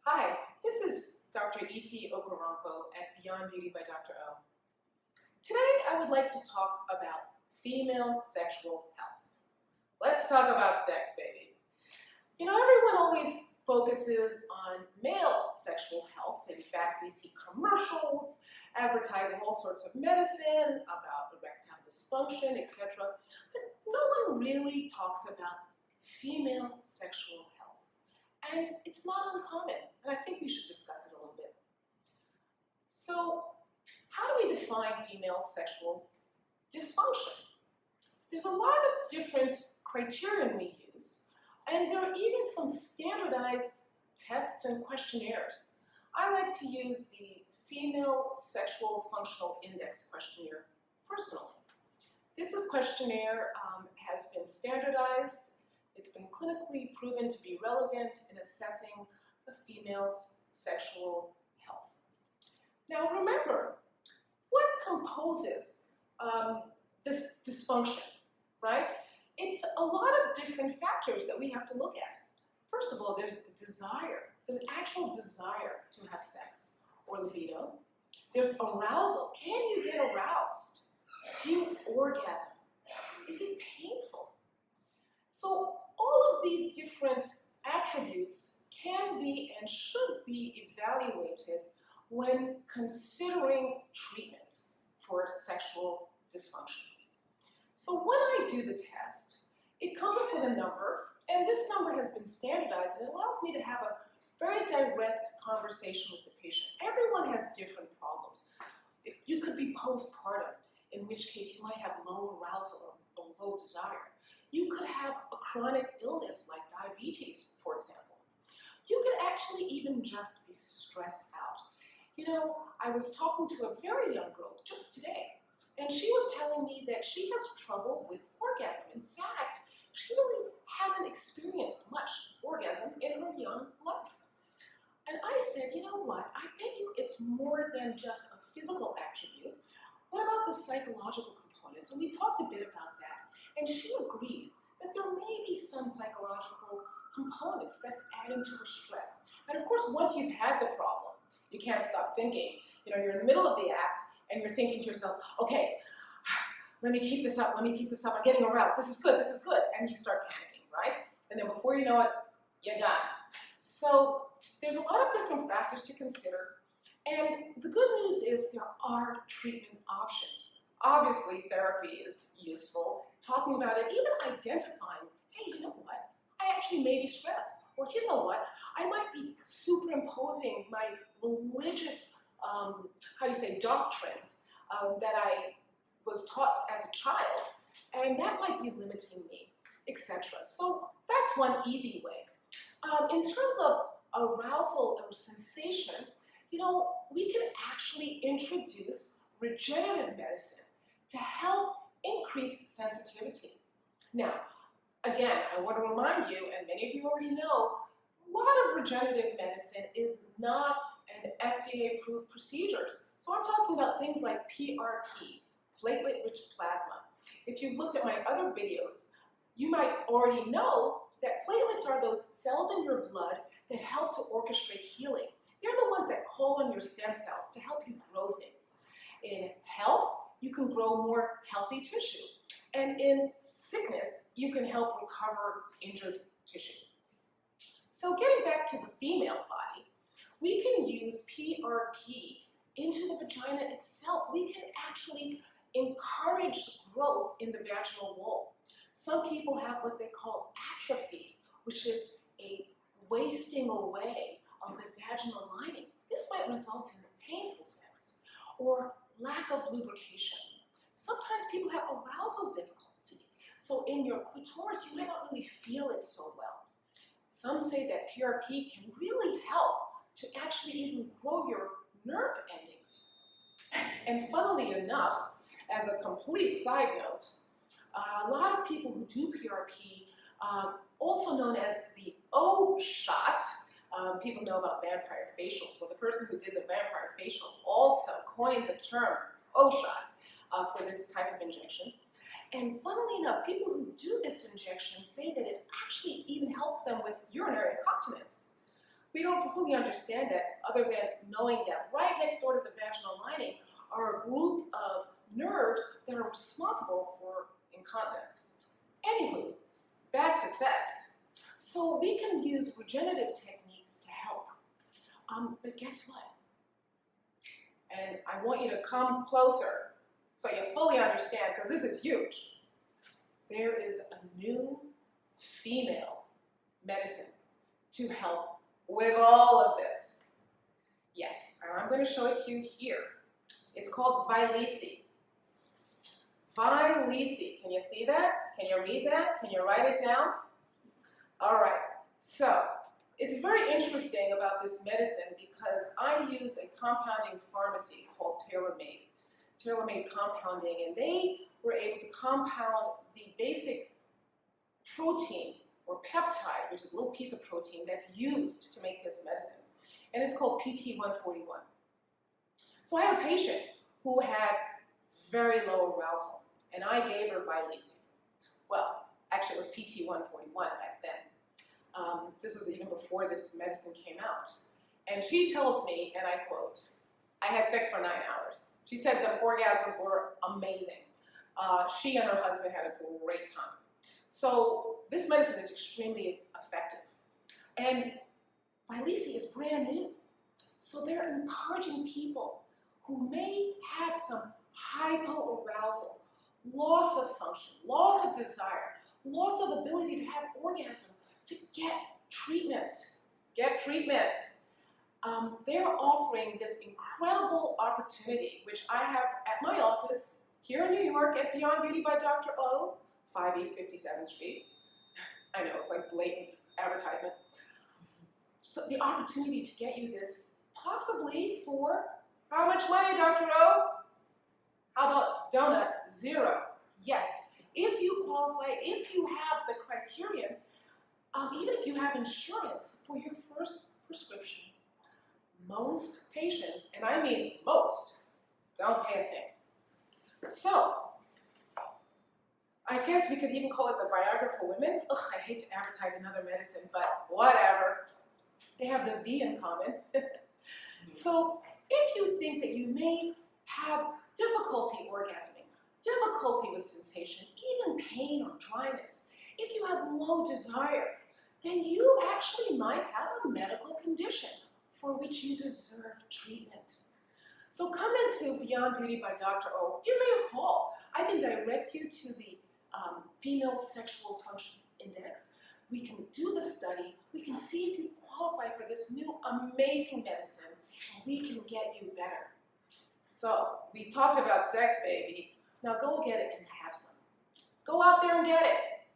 Hi, this is Dr. Ife Okoronko at Beyond Beauty by Dr. O. Today I would like to talk about female sexual health. Let's talk about sex, baby. You know, everyone always focuses on male sexual health. In fact, we see commercials advertising all sorts of medicine about erectile dysfunction, etc. But no one really talks about female sexual health. And it's not uncommon, and I think we should discuss it a little bit. So, how do we define female sexual dysfunction? There's a lot of different criteria we use, and there are even some standardized tests and questionnaires. I like to use the Female Sexual Functional Index questionnaire personally. This questionnaire has been standardized. It's been clinically proven to be relevant in assessing a female's sexual health. Now remember, what composes this dysfunction, right? It's a lot of different factors that we have to look at. First of all, there's desire, the actual desire to have sex or libido. There's arousal. Can you get aroused? Do you orgasm? Is it painful? So all of these different attributes can be and should be evaluated when considering treatment for sexual dysfunction. So when I do the test, it comes up with a number, and this number has been standardized, and it allows me to have a very direct conversation with the patient. Everyone has different problems. You could be postpartum, in which case you might have low arousal or low desire. You could have a chronic illness like diabetes, for example. You could actually even just be stressed out. You know, I was talking to a very young girl just today, and she was telling me that she has trouble with orgasm. In fact, she really hasn't experienced much orgasm in her young life. And I said, you know what, I bet you it's more than just a physical attribute. What about the psychological components? And we talked a bit about that. And she agreed that there may be some psychological components that's adding to her stress. And of course, once you've had the problem, you can't stop thinking. You know, you're in the middle of the act and you're thinking to yourself, okay, let me keep this up, I'm getting aroused, this is good, and you start panicking, right? And then before you know it, you're done. So there's a lot of different factors to consider, and the good news is there are treatment options. Obviously, therapy is useful, talking about it, even identifying, hey, you know what, I actually may be stressed, or you know what, I might be superimposing my religious, doctrines that I was taught as a child, and that might be limiting me, etc. So that's one easy way. In terms of arousal or sensation, you know, we can actually introduce regenerative medicine to help increase sensitivity. Now, again, I want to remind you, and many of you already know, a lot of regenerative medicine is not an FDA-approved procedures. So I'm talking about things like PRP, platelet-rich plasma. If you've looked at my other videos, you might already know that platelets are those cells in your blood that help to orchestrate healing. They're the ones that call on your stem cells to help you grow things. In health, you can grow more healthy tissue. And in sickness, you can help recover injured tissue. So getting back to the female body, we can use PRP into the vagina itself. We can actually encourage growth in the vaginal wall. Some people have what they call atrophy, which is a wasting away of the vaginal lining. This might result in painful sex or lack of lubrication. Sometimes people have arousal difficulty. So in your clitoris, you might not really feel it so well. Some say that PRP can really help to actually even grow your nerve endings. And funnily enough, as a complete side note, a lot of people who do PRP, also known as the O shot, people know about vampire facials. Well, the person who did the vampire facial also coined the term O shot for this type of injection. And funnily enough, people who do this injection say that it actually even helps them with urinary incontinence. We don't fully understand that other than knowing that right next door to the vaginal lining are a group of nerves that are responsible for incontinence. Anywho, back to sex. So we can use regenerative techniques to help. But guess what? And I want you to come closer so you fully understand, because this is huge. There is a new female medicine to help with all of this. Yes, and I'm going to show it to you here. It's called Vyleesi. Vyleesi. Can you see that? Can you read that? Can you write it down? All right. So, it's very interesting about this medicine because I use a compounding pharmacy called Tailor-Made Compounding, and they were able to compound the basic protein or peptide, which is a little piece of protein that's used to make this medicine, and it's called PT141. So I had a patient who had very low arousal, and I gave her Vyleesi. Well, actually it was PT141 back then. This was even before this medicine came out. And she tells me, and I quote, I had sex for 9 hours. She said the orgasms were amazing. She and her husband had a great time. So this medicine is extremely effective. And Vyleesi is brand new. So they're encouraging people who may have some hypoarousal, loss of function, loss of desire, loss of ability to have orgasm, to get treatment. Get treatment. They're offering this incredible opportunity, which I have at my office here in New York at Beyond Beauty by Dr. O, 5 East 57th Street. I know, it's like blatant advertisement. So the opportunity to get you this, possibly for how much money, Dr. O? How about donut? 0. Yes, if you qualify, if you have the criterion, even if you have insurance for your first prescription, most patients, and I mean most, don't pay a thing. So, I guess we could even call it the Viagra for women. Ugh, I hate to advertise another medicine, but whatever. They have the V in common. So, if you think that you may have difficulty orgasming, difficulty with sensation, even pain or dryness, if you have low desire, then you actually might have a medical condition for which you deserve treatment. So come into Beyond Beauty by Dr. O. Give me a call. I can direct you to the Female Sexual Function Index. We can do the study. We can see if you qualify for this new amazing medicine, and we can get you better. So we've talked about sex, baby. Now go get it and have some. Go out there and get it.